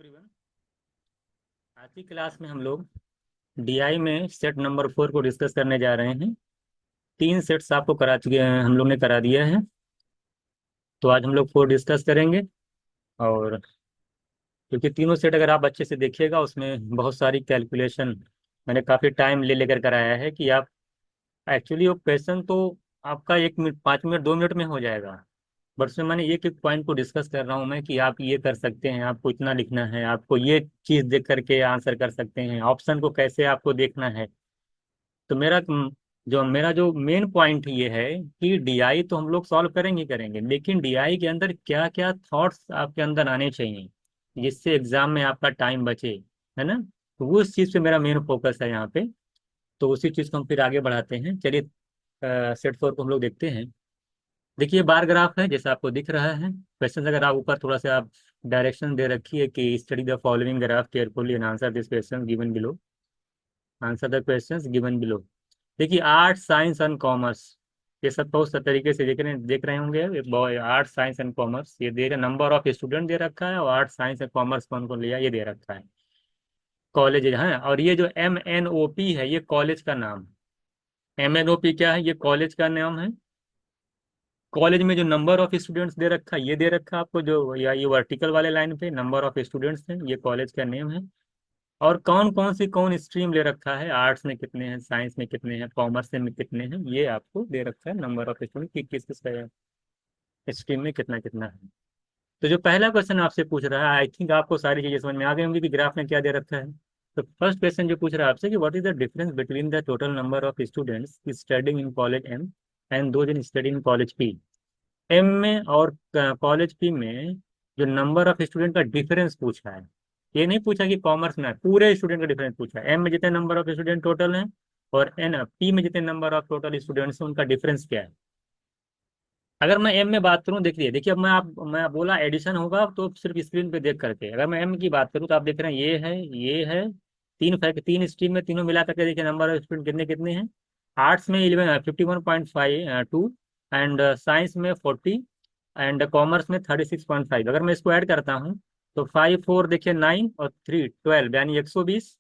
Everyone. आज की class में हम लोग डीआई में सेट नंबर 4 को डिस्कस करने जा रहे हैं। 3 सेट्स आपको करा चुके हैं, हम लोग ने करा दिया है। तो आज हम लोग 4 डिस्कस करेंगे। और क्योंकि तीनों सेट अगर आप अच्छे से देखिएगा उसमें बहुत सारी कैलकुलेशन मैंने काफ़ी टाइम ले लेकर कराया है कि आप एक्चुअली वो क्वेश्चन तो आपका 1 मिनट 5 मिनट 2 मिनट में हो जाएगा। बट उसमें मैंने एक एक पॉइंट को डिस्कस कर रहा हूँ मैं कि आप ये कर सकते हैं, आपको इतना लिखना है, आपको ये चीज़ देख करके आंसर कर सकते हैं, ऑप्शन को कैसे आपको देखना है। तो मेरा जो मेन पॉइंट ये है कि डीआई तो हम लोग सॉल्व करेंगे ही करेंगे, लेकिन डीआई के अंदर क्या क्या थॉट्स आपके अंदर आने चाहिए जिससे एग्जाम में आपका टाइम बचे, है ना। तो वो उस चीज़ पे मेरा मेन फोकस है यहाँ पे। तो उसी चीज़ को हम फिर आगे बढ़ाते हैं। चलिए सेट 4 को हम लोग देखते हैं। देखिए बार ग्राफ है जैसा आपको दिख रहा है। क्वेश्चन अगर आप ऊपर थोड़ा सा आप डायरेक्शन दे रखी है कि study the following graph carefully and answer this question given below. Answer the questions given below. देखिए आर्ट साइंस एंड कॉमर्स ये सब बहुत सा तरीके से देख रहे होंगे। आर्ट साइंस एंड कॉमर्स ये दे रहे, नंबर ऑफ स्टूडेंट दे रखा है और आर्ट साइंस एंड कॉमर्स कौन कौन लिया ये दे रखा है। कॉलेज है और ये जो MNOP है ये कॉलेज का नाम है। MNOP क्या है? ये कॉलेज का नाम है। कॉलेज में जो नंबर ऑफ स्टूडेंट्स दे रखा है ये दे रखा है आपको, जो या ये वर्टिकल वाले लाइन पे नंबर ऑफ स्टूडेंट्स हैं, ये कॉलेज का नेम है। और कौन स्ट्रीम ले रखा है, आर्ट्स में कितने हैं, साइंस में कितने हैं, कॉमर्स में कितने हैं, ये आपको दे रखा है नंबर ऑफ स्टूडेंट कि किस किस स्ट्रीम में कितना कितना है। तो जो पहला क्वेश्चन आपसे पूछ रहा है, आई थिंक आपको सारी चीजें समझ में आ गई होंगी कि ग्राफ में क्या दे रखा है। तो फर्स्ट क्वेश्चन जो पूछ रहा है आपसे कि what is the difference between the total number of students studying in college M and those in studying in college P. M में और कॉलेज पी में जो नंबर ऑफ स्टूडेंट का डिफरेंस पूछा है, ये नहीं पूछा कि कॉमर्स में है, पूरे स्टूडेंट का डिफरेंस पूछा है। एम में जितने नंबर ऑफ स्टूडेंट टोटल हैं और एन पी में जितने नंबर ऑफ टोटल स्टूडेंट्स हैं उनका डिफरेंस क्या है। अगर मैं एम में बात करूं, देखिए देखिए अब मैं बोला एडिशन होगा तो सिर्फ स्क्रीन पे देख करके, अगर मैं एम की बात करूं तो आप देख रहे हैं ये है 3 स्ट्रीम में तीनों मिला करके देखिए नंबर ऑफ स्टूडेंट कितने कितने हैं। आर्ट्स में 51.52 एंड साइंस में 40 एंड कॉमर्स में 36.5। अगर मैं इसको ऐड करता हूँ तो 5 4 देखिए 9 और 3 12 यानी 120,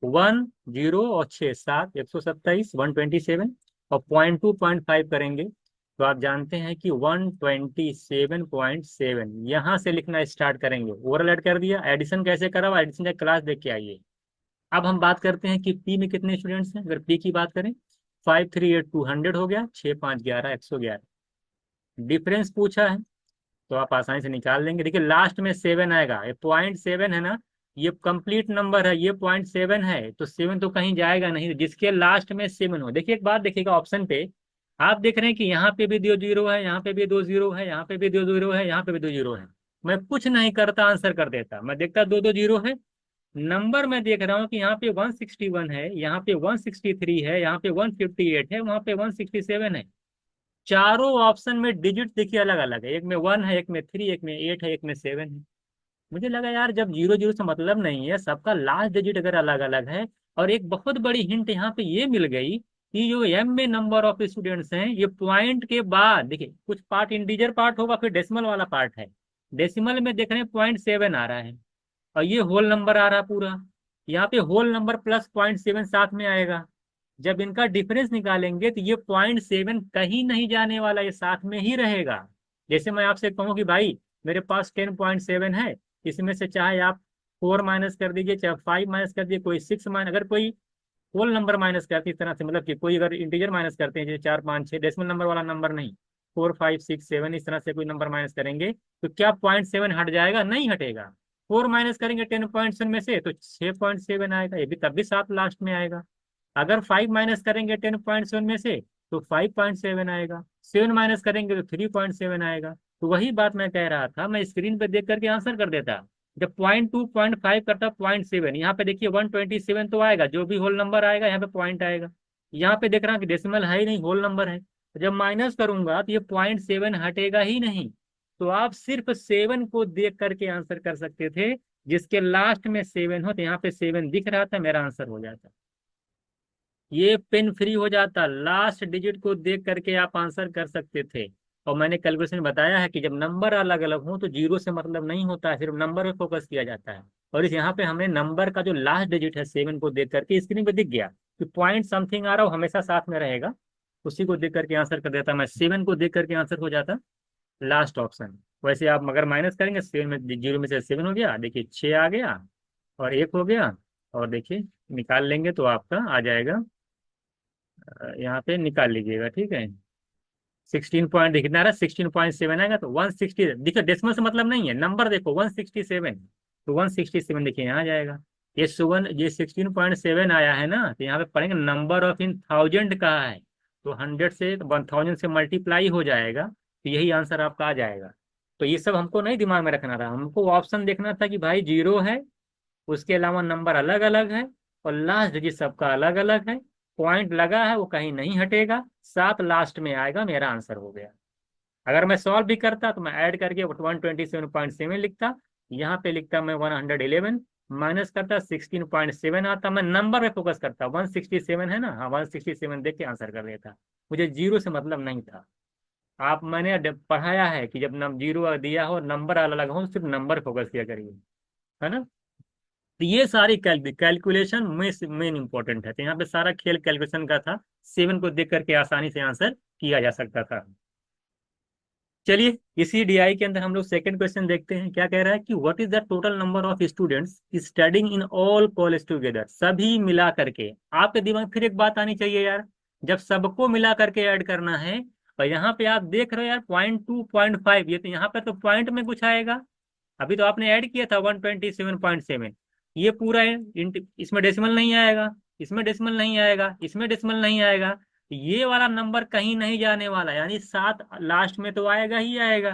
10 और 6 7 127 127 और 0.2 0.5 करेंगे तो आप जानते हैं कि 127.7 यहाँ से लिखना स्टार्ट करेंगे। ओवरल ऐड कर दिया। एडिशन कैसे करा हुआ, एडिशन का क्लास देख के आइए। अब हम बात करते हैं कि पी में कितने स्टूडेंट्स हैं। अगर पी की बात करें 5 3 8 200 हो गया, 6 5 11 111। डिफरेंस पूछा है तो आप आसानी से निकाल लेंगे। देखिए लास्ट में 7 आएगा, ये 0.7 है ना, ये कंप्लीट नंबर है, ये 0.7 है तो 7 तो कहीं जाएगा नहीं। जिसके लास्ट में 7 हो, देखिए एक बात देखिएगा ऑप्शन पे, आप देख रहे हैं कि यहाँ पे भी 2 जीरो है, यहाँ पे भी 2 जीरो है, यहाँ पे भी 2 जीरो है, यहाँ पे भी 2 जीरो है। मैं कुछ नहीं करता आंसर कर देता, मैं देखता 2 2 जीरो है। नंबर मैं देख रहा हूँ कि यहाँ पे 161 है, यहाँ पे 163 है, यहाँ पे 158 है, वहाँ पे 167 है। चारों ऑप्शन में डिजिट देखिए अलग अलग है, एक में 1 है, एक में 3, एक में 8 है, एक में 7 है। मुझे लगा यार जब 0 0 से मतलब नहीं है, सबका लास्ट डिजिट अगर अलग अलग है। और एक बहुत बड़ी हिंट यहाँ पे ये मिल गई कि जो एम में नंबर ऑफ स्टूडेंट्स हैं ये पॉइंट के बाद देखिए कुछ पार्ट इंटीजर पार्ट होगा, फिर डेसिमल वाला पार्ट है। डेसिमल में देख रहे हैं 0.7 आ रहा है और ये होल नंबर आ रहा है पूरा। यहाँ पे होल नंबर प्लस 0.7 साथ में आएगा। जब इनका डिफरेंस निकालेंगे तो ये 0.7 कहीं नहीं जाने वाला, ये साथ में ही रहेगा। जैसे मैं आपसे कहूँ कि भाई मेरे पास 10.7 है, इसमें से चाहे आप 4 माइनस कर दीजिए, चाहे 5 माइनस कर दीजिए, कोई 6 माइनस, अगर कोई होल नंबर माइनस करते इस तरह से, मतलब कि कोई अगर इंटीजर माइनस करते हैं जैसे 4 5 6 डेसिमल नंबर वाला नंबर नहीं, 4 5 6 7 इस तरह से कोई नंबर माइनस करेंगे तो क्या 0.7 हट जाएगा? नहीं हटेगा। 4 माइनस करेंगे 10.7 में से तो 6.7 आएगा, ये भी तब भी 7 लास्ट में आएगा। अगर 5 माइनस करेंगे 10.7 में से तो 5.7 आएगा, 7 माइनस करेंगे तो 3.7 आएगा। तो वही बात मैं कह रहा था, मैं स्क्रीन पे देख करके आंसर कर देता। जब 0.2 0.5 करता 0.7, यहाँ पे देखिए 127 तो आएगा, जो भी होल नंबर आएगा यहाँ पे पॉइंट आएगा। यहाँ पे देख रहा हूँ कि डेसिमल है ही नहीं, होल नंबर है, तो जब माइनस करूंगा तो ये 0.7 हटेगा ही नहीं। तो आप सिर्फ 7 को देख करके आंसर कर सकते थे, जिसके लास्ट में 7 हो तो यहाँ पे 7 दिख रहा था, मेरा आंसर हो जाता। ये पेन फ्री हो जाता, लास्ट डिजिट को देख करके आप आंसर कर सकते थे। और मैंने कैलकुलेशन में बताया है कि जब नंबर अलग अलग हो तो जीरो से मतलब नहीं होता है, सिर्फ नंबर पे फोकस किया जाता है। और इस यहाँ पे हमने नंबर का जो लास्ट डिजिट है 7 को देख करके स्क्रीन पे दिख गया कि पॉइंट समथिंग आ रहा हो हमेशा साथ में रहेगा, उसी को देख करके आंसर कर देता मैं, 7 को देख करके आंसर हो जाता लास्ट ऑप्शन। वैसे आप मगर माइनस करेंगे 7 में, जीरो में से 7 हो गया, देखिए 6 आ गया और 1 हो गया, और देखिए निकाल लेंगे तो आपका आ जाएगा, यहाँ पे निकाल लीजिएगा, ठीक है। 16 पॉइंट कितना रहा, 16.7 आएगा, तो 160, देखो डेसिमल से मतलब नहीं है, नंबर देखो 167, तो 167 देखिए यहाँ आ जाएगा। ये सुवन ये 16.7 आया है ना, तो यहाँ पे पढ़ेंगे नंबर ऑफ इन थाउजेंड कहा है, तो 100 से 1000 से मल्टीप्लाई हो जाएगा, तो यही आंसर आपका आ जाएगा। तो ये सब हमको नहीं दिमाग में रखना था, हमको ऑप्शन देखना था कि भाई जीरो है, उसके अलावा नंबर अलग अलग है, और लास्ट डिजिट सबका अलग अलग है, पॉइंट लगा है वो कहीं नहीं हटेगा, सात लास्ट में आएगा, मेरा आंसर हो गया। अगर मैं सॉल्व भी करता तो मैं ऐड करके 127.7 लिखता, यहाँ पे लिखता मैं 111, माइनस करता 16.7 आता, मैं नंबर पे फोकस करता, 167 है ना, हाँ 167 देख के आंसर कर देता, मुझे जीरो से मतलब नहीं था। आप मैंने पढ़ाया है कि जब जीरो दिया हो नंबर अलग अलग हो सिर्फ नंबर फोकस किया करिए, है ना। तो ये सारी कैलकुलेशन में मेन इंपॉर्टेंट है, तो यहाँ पे सारा खेल कैलकुलेशन का था, 7 को देख करके आसानी से आंसर किया जा सकता था। चलिए इसी डीआई के अंदर हम लोग सेकंड क्वेश्चन देखते हैं, क्या कह रहा है कि what is the total number of students studying in all college together, सभी मिला करके। आपके दिमाग में फिर एक बात आनी चाहिए यार, जब सबको मिला करके ऐड करना है, और यहाँ पे आप देख रहे हो यार 0.2 0.5, ये तो यहाँ पे तो पॉइंट में कुछ आएगा, अभी तो आपने ऐड किया था 127.7, ये पूरा है, इसमें डेसिमल नहीं आएगा, इसमें डेसिमल नहीं आएगा, इसमें डेसिमल नहीं आएगा, ये वाला नंबर कहीं नहीं जाने वाला, यानी सात लास्ट में तो आएगा ही आएगा।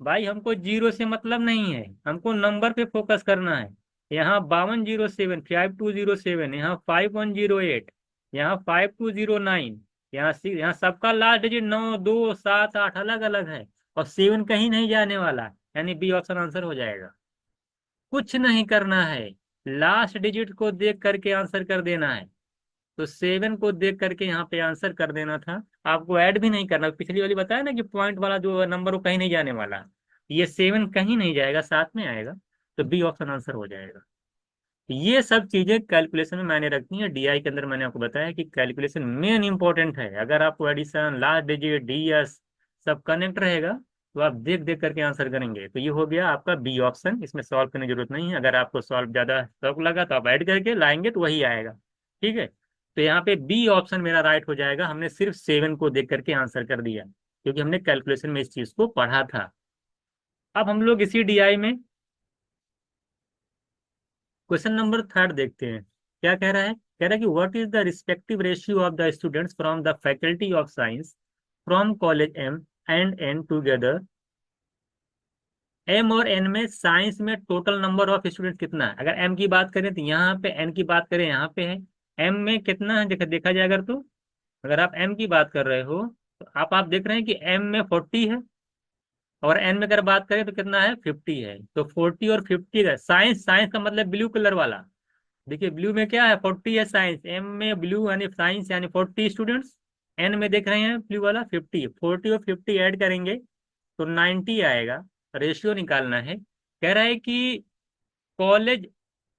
भाई हमको जीरो से मतलब नहीं है, हमको नंबर पे फोकस करना है। यहाँ 5207, 5207, यहाँ 5108, यहाँ 5209, यहाँ सबका लास्ट डिजिट 9 2 7 8 अलग अलग है, और 7 कहीं नहीं जाने वाला, यानी बी ऑप्शन आंसर हो जाएगा। कुछ नहीं करना है, लास्ट डिजिट को देख करके आंसर कर देना है, तो 7 को देख करके यहाँ पे आंसर कर देना था, आपको ऐड भी नहीं करना, पिछली वाली बताया ना कि पॉइंट वाला जो नंबर वो कहीं नहीं जाने वाला, ये 7 कहीं नहीं जाएगा, साथ में आएगा, तो बी ऑप्शन आंसर हो जाएगा। ये सब चीजें कैलकुलेशन में मैंने रखी है, डीआई के अंदर मैंने आपको बताया कि कैलकुलेशन मेन इंपॉर्टेंट है, अगर आपको एडिशन लास्ट डिजिट डीएस सब कनेक्ट रहेगा तो आप देख देख करके आंसर करेंगे। तो ये हो गया आपका बी ऑप्शन, इसमें सॉल्व करने की जरूरत नहीं है, अगर आपको सॉल्व ज्यादा शौक लगा तो आप ऐड करके लाएंगे तो वही आएगा, ठीक है। तो यहाँ पे बी ऑप्शन मेरा राइट हो जाएगा, हमने सिर्फ 7 को देख करके आंसर कर दिया, क्योंकि हमने कैलकुलेशन में इस चीज को पढ़ा था। अब हम लोग इसी डीआई में क्वेश्चन नंबर थर्ड देखते हैं, क्या कह रहा है, कह रहा है कि what is the respective ratio of the students from the faculty of science from college M and N together. M और एन में साइंस में टोटल नंबर ऑफ स्टूडेंट कितना है, अगर एम की बात करें तो यहाँ पे, एन की बात करें यहाँ पे है, एम में कितना है देखा जाए अगर, तो अगर आप एम की बात कर रहे हो तो आप देख रहे हैं कि एम में 40 है, और एन में अगर बात करें तो कितना है 50 है, तो 40 और 50 है, साइंस साइंस का मतलब ब्लू कलर वाला, देखिए ब्लू में क्या है 40 है साइंस, एम में ब्लू यानी साइंस यानी 40 स्टूडेंट्स, एन में देख रहे हैं ब्लू वाला 50, 40 और 50 ऐड करेंगे तो 90 आएगा, रेशियो निकालना है। कह रहा है कि college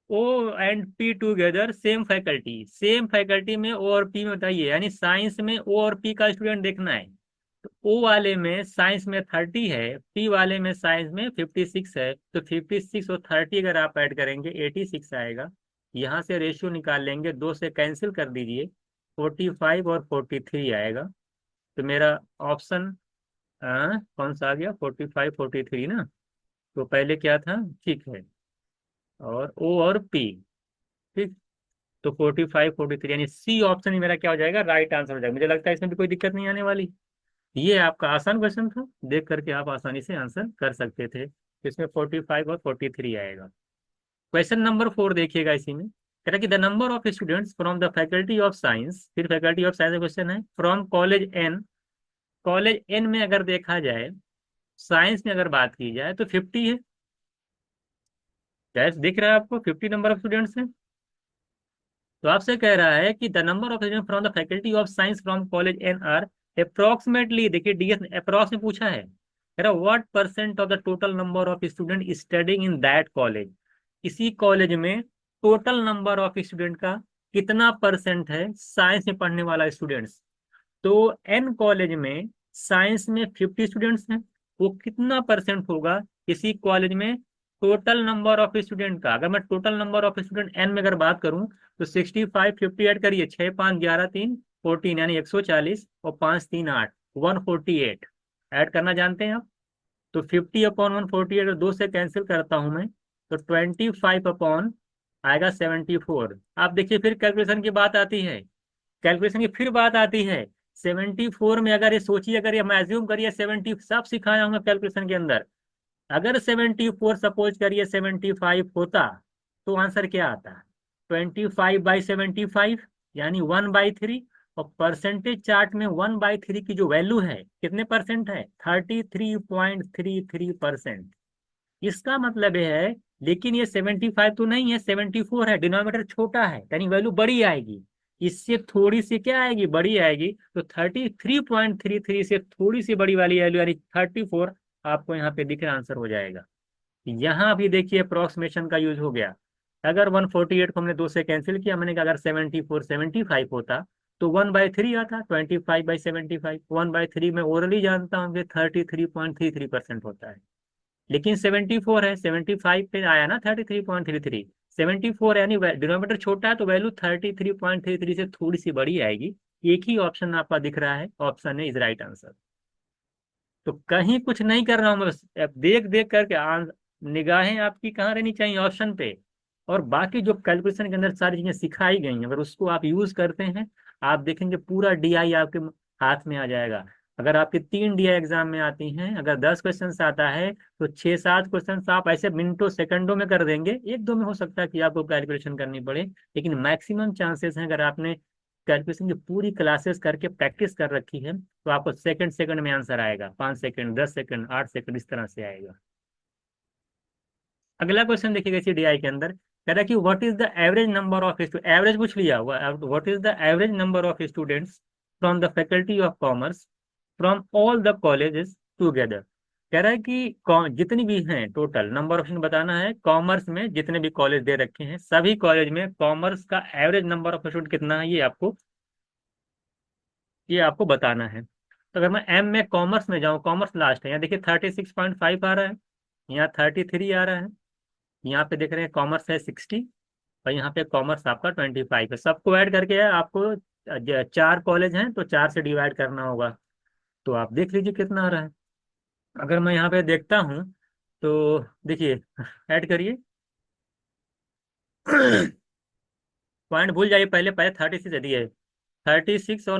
O and P together same faculty में ओ और पी में बताइए, यानी साइंस में ओ और पी का स्टूडेंट देखना है, तो ओ वाले में साइंस में 30 है, पी वाले में साइंस में 56 है, तो 56 और 30 अगर आप ऐड करेंगे 86 आएगा, यहाँ से रेशियो निकाल लेंगे, दो से कैंसिल कर दीजिए, 45 और 43 आएगा, तो मेरा ऑप्शन कौन सा आ गया, 45 43 ना, तो पहले क्या था, ठीक है, और ओ और पी, ठीक, तो 45 43 यानी सी ऑप्शन ही मेरा क्या हो जाएगा, राइट आंसर हो जाएगा, मुझे लगता है इसमें भी कोई दिक्कत नहीं आने वाली। ये आपका आसान क्वेश्चन था, देख करके आप आसानी से आंसर कर सकते थे, इसमें 45 और 43 आएगा। क्वेश्चन नंबर 4 देखिएगा, इसी में कह रहा है कि the number of students from the faculty of science, फिर फैकल्टी ऑफ साइंस का क्वेश्चन है, from college N, college N में अगर देखा जाए, साइंस में अगर बात की जाए तो 50 है, गैस दिख रहा है आपको 50 नंबर ऑफ स्टूडेंट्स है। तो आपसे कह रहा है कि the number of student from the faculty of science from college N are approximately देखिए डीएस अप्रोक्स में पूछा है, कह रहा what percent of the total number of student studying in that college, इसी कॉलेज में टोटल नंबर ऑफ स्टूडेंट का कितना परसेंट है साइंस में पढ़ने वाला स्टूडेंट्स। तो एन कॉलेज में साइंस में 50 स्टूडेंट्स हैं, वो कितना परसेंट होगा इसी कॉलेज में टोटल नंबर ऑफ स्टूडेंट का। अगर मैं total number of student N में अगर बात करूं तो 65 50 ऐड करिए, 6 5 11 3 14 यानी 140 और 5 3 8 148 ऐड करना जानते हैं आप। तो 50 अपॉन 148 अगर 2 से कैंसिल करता हूं मैं तो 25 अपॉन आएगा 74। आप देखिए फिर कैलकुलेशन की बात आती है, कैलकुलेशन की फिर बात आती है। 74 में अगर ये सोचिए, अगर ये मैं अज्यूम करिए 70, सब सिखाया हूँ कैलकुलेशन के अंदर, अगर 74 सपोज करिए 75 होता तो आंसर क्या आता? 25/75 यानी 1/3। और परसेंटेज चार्ट में 1/3 की जो वैल्यू है कितने परसेंट है? 33.33%। इसका मतलब ये है, लेकिन ये 75 तो नहीं है, 74 है, डिनोमिनेटर छोटा है यानी वैल्यू बड़ी आएगी, इससे थोड़ी सी क्या आएगी? बड़ी आएगी। तो 33.33 से थोड़ी सी बड़ी वाली वैल्यू यानी 34 आपको यहाँ पे दिख रहा आंसर हो जाएगा। यहाँ भी देखिए अप्रोक्सीमेशन का यूज हो गया। अगर 148 को हमने 2 से कैंसिल किया, मैंने कहा अगर 74 75 होता तो 1/3 आता, 25/75। 1/3 में ओरली जानता हूँ कि 33.33% होता है, लेकिन 74 है, 75 पे आया ना 33.33, 74 यानी डिनोमिनेटर छोटा है तो वैल्यू 33.33 से थोड़ी सी बड़ी आएगी। एक ही ऑप्शन आपका दिख रहा है, ऑप्शन है इज राइट आंसर। तो कहीं कुछ नहीं कर रहा हूँ, बस अब देख देख करके निगाहें आपकी कहाँ रहनी चाहिए? ऑप्शन पे। और बाकी जो कैलकुलेशन के अंदर सारी चीजें सिखाई गई हैं, अगर उसको आप यूज करते हैं, आप देखेंगे पूरा डीआई आपके हाथ में आ जाएगा। अगर आपके 3 डीआई एग्जाम में आती हैं, अगर 10 क्वेश्चन आता है तो 6 7 क्वेश्चन आप ऐसे मिनटों सेकंडों में कर देंगे। एक दो में हो सकता है कि आपको कैलकुलेशन करनी पड़े, लेकिन मैक्सिमम चांसेस हैं अगर आपने कैलकुलेशन की पूरी क्लासेस करके प्रैक्टिस कर रखी है तो आपको सेकंड सेकंड में आंसर आएगा, 5 सेकंड 10 सेकंड 8 सेकंड इस तरह से आएगा। अगला क्वेश्चन देखिएगा इसी डीआई के अंदर, कह रहा है कि what is the average number of student, average पूछ लिया हुआ, what is the average number of students from the faculty of commerce from all the colleges together. कह रहा है कि जितनी भी हैं टोटल नंबर ऑफ स्टूडेंट बताना है, कॉमर्स में जितने भी कॉलेज दे रखे हैं सभी कॉलेज में कॉमर्स का एवरेज नंबर ऑफ स्टूडेंट कितना है, ये आपको बताना है। तो अगर मैं एम में कॉमर्स में जाऊँ, कॉमर्स लास्ट है, यहाँ देखिए 36.5 आ रहा है, यहाँ 33 आ रहा है, यहाँ पे देख रहे हैं कॉमर्स है 60 और यहाँ पे कॉमर्स आपका 25 है। सबको ऐड करके है आपको 4 कॉलेज हैं तो 4 से डिवाइड करना होगा। तो आप देख लीजिए कितना आ रहा है। अगर मैं यहाँ पे देखता हूँ तो देखिए ऐड करिए पॉइंट भूल जाइए, पहले पहले 36 दिए, 36 और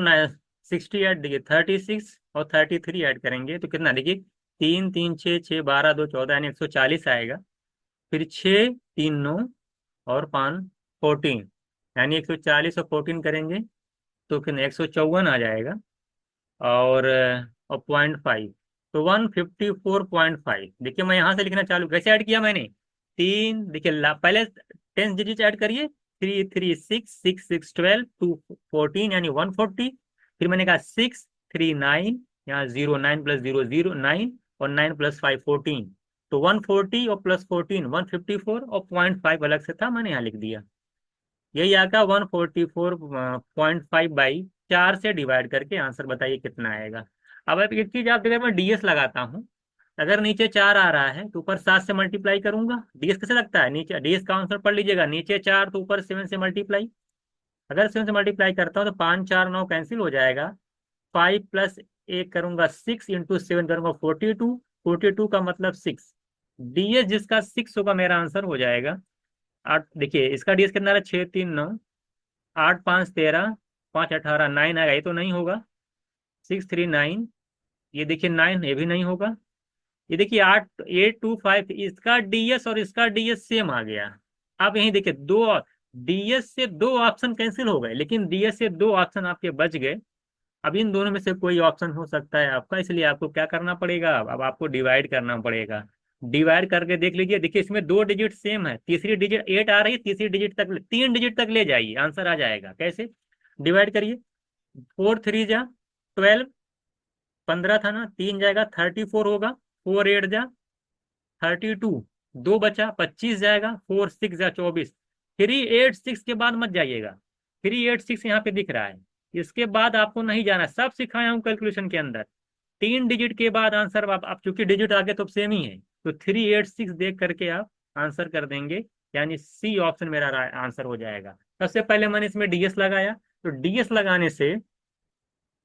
60 ऐड देखिए, 36 और 33 ऐड करेंगे तो कितना देखिए, 3 3 6 6 12 2 14 यानी 140 आएगा। फिर 6 3 9 और 5 14 यानी 140 और 14 करेंगे तो कितना 154 आ जाएगा। और 0.5 तो 154.5। देखिए मैं यहाँ से लिखना चालू कैसे ऐड किया मैंने, तीन देखिए पहले 10 डिजिट ऐड करिए, 3 3 6 6 6 12 2 14 यानी 140। फिर मैंने कहा 6 3 9, यहाँ 0 9 प्लस 0 0 9 और 9 प्लस 5 14। तो 140 और प्लस 14 154 और 0.5 अलग से था मैंने यहाँ लिख दिया। यही आका 144.5 से डिवाइड करके आंसर बताइए कितना आएगा। अब एक चीज आप देखिए, मैं डीएस लगाता हूँ, अगर नीचे 4 आ रहा है तो ऊपर 7 से मल्टीप्लाई करूंगा। डीएस कैसे लगता है? नीचे डीएस का आंसर पढ़ लीजिएगा, नीचे 4 तो ऊपर 7 से मल्टीप्लाई। अगर 7 से मल्टीप्लाई करता हूँ तो 5 4 9 कैंसिल हो जाएगा, 5 प्लस 1 करूंगा 6 इंटू 7 करूंगा 42, 42 का मतलब 6। डीएस जिसका 6 होगा मेरा आंसर हो जाएगा 8। देखिए इसका डीएस कितना है, 6 3 9, 8 5 13, 5 18 9 आएगा, ये तो नहीं होगा। 6 3 9, ये देखिए 9, ये भी नहीं होगा। ये देखिए 8 8 2 5, इसका डीएस और इसका डीएस सेम आ गया। आप यही देखिए दो, डीएस से दो ऑप्शन कैंसिल हो गए लेकिन डीएस से दो ऑप्शन आपके बच गए। अब इन दोनों में से कोई ऑप्शन हो सकता है आपका, इसलिए आपको क्या करना पड़ेगा, अब आपको डिवाइड करना पड़ेगा। डिवाइड करके देख लीजिए, देखिए इसमें 2 डिजिट सेम है, तीसरी डिजिट 8 आ रही है, तीसरी डिजिट तक 3 डिजिट तक ले जाइए आंसर आ जाएगा। कैसे? डिवाइड करिए, 4 3 जा 12, 15 था ना, 3 जाएगा 34 होगा, 4 8 जा 32, 2 बचा 25 जाएगा, 4 6 जा 24। 386 के बाद मत जाइएगा, 386 यहाँ पे दिख रहा है, इसके बाद आपको नहीं जाना, सब सिखाया हूँ कैलकुलेशन के अंदर। 3 डिजिट के बाद आंसर, आप चूंकि डिजिट आगे तो सेम ही है, तो 386 देख करके आप आंसर कर देंगे, यानी सी ऑप्शन मेरा आंसर हो जाएगा। सबसे पहले मैंने इसमें डीएस लगाया, तो डीएस लगाने से,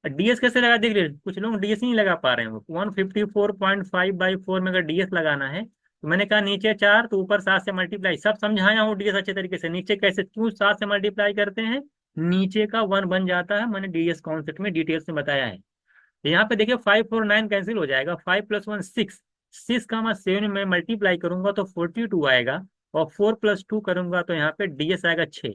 डीएस कैसे लगा देख लीजिए, कुछ लोग डीएस नहीं लगा पा रहे हैं। 154.5/4 में अगर डीएस लगाना है, तो मैंने कहा नीचे 4 तो ऊपर 7 से मल्टीप्लाई, सब समझाया हूँ डीएस अच्छे तरीके से। नीचे कैसे, क्यों 7 से मल्टीप्लाई करते हैं, नीचे का 1 बन जाता है, मैंने डीएस कॉन्सेप्ट में डिटेल्स में बताया है। तो यहाँ पे देखिए 5 और 9 कैंसिल हो जाएगा, 5 + 1 6, 6 का मैं 7 में मल्टीप्लाई करूंगा तो 42 आएगा, और 4 + 2 करूंगा तो यहाँ पे डीएस आएगा 6।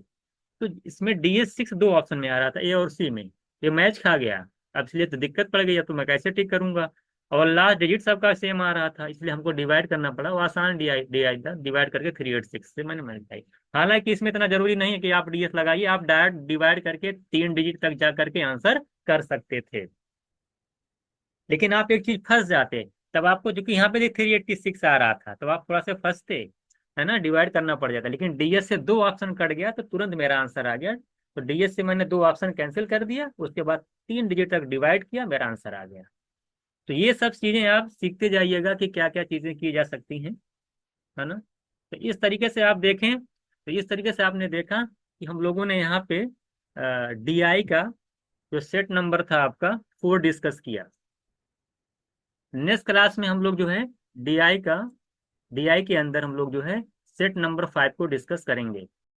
तो इसमें डीएस 6 दो ऑप्शन में आ रहा था, ए और सी में, ये मैच खा गया। अब इसलिए तो दिक्कत पड़ गई, अब तो मैं कैसे ठीक करूंगा। और लास्ट डिजिट सबका सेम आ रहा था, इसलिए हमको डिवाइड करना पड़ा, वो आसान डीआई डीआई था, डिवाइड करके 386 से मैंने मल्टीप्लाई। हालांकि इसमें इतना जरूरी नहीं है कि आप डीएस लगाइए, आप डायरेक्ट डिवाइड करके 3 डिजिट तक जा करके आंसर कर सकते थे। लेकिन आप एक चीज फंस जाते, तब आपको, जो कि यहाँ पे 386 आ रहा था, तब आप थोड़ा सा फंसते, है ना, डिवाइड करना पड़ जाता। लेकिन डीएस से 2 ऑप्शन कट गया तो तुरंत मेरा आंसर आ गया। तो डीएस से मैंने 2 ऑप्शन कैंसिल कर दिया, उसके बाद 3 डिजिट तक डिवाइड किया, मेरा आंसर आ गया। तो ये सब चीजें आप सीखते जाइएगा कि क्या क्या चीजें की जा सकती हैं, है ना। तो इस तरीके से आप देखें, तो इस तरीके से आपने देखा कि हम लोगों ने यहाँ पे डीआई का जो सेट नंबर था आपका 4 डिस्कस किया। नेक्स्ट क्लास में हम लोग जो है डीआई का, डीआई के अंदर हम लोग जो है सेट नंबर 5 को डिस्कस करेंगे।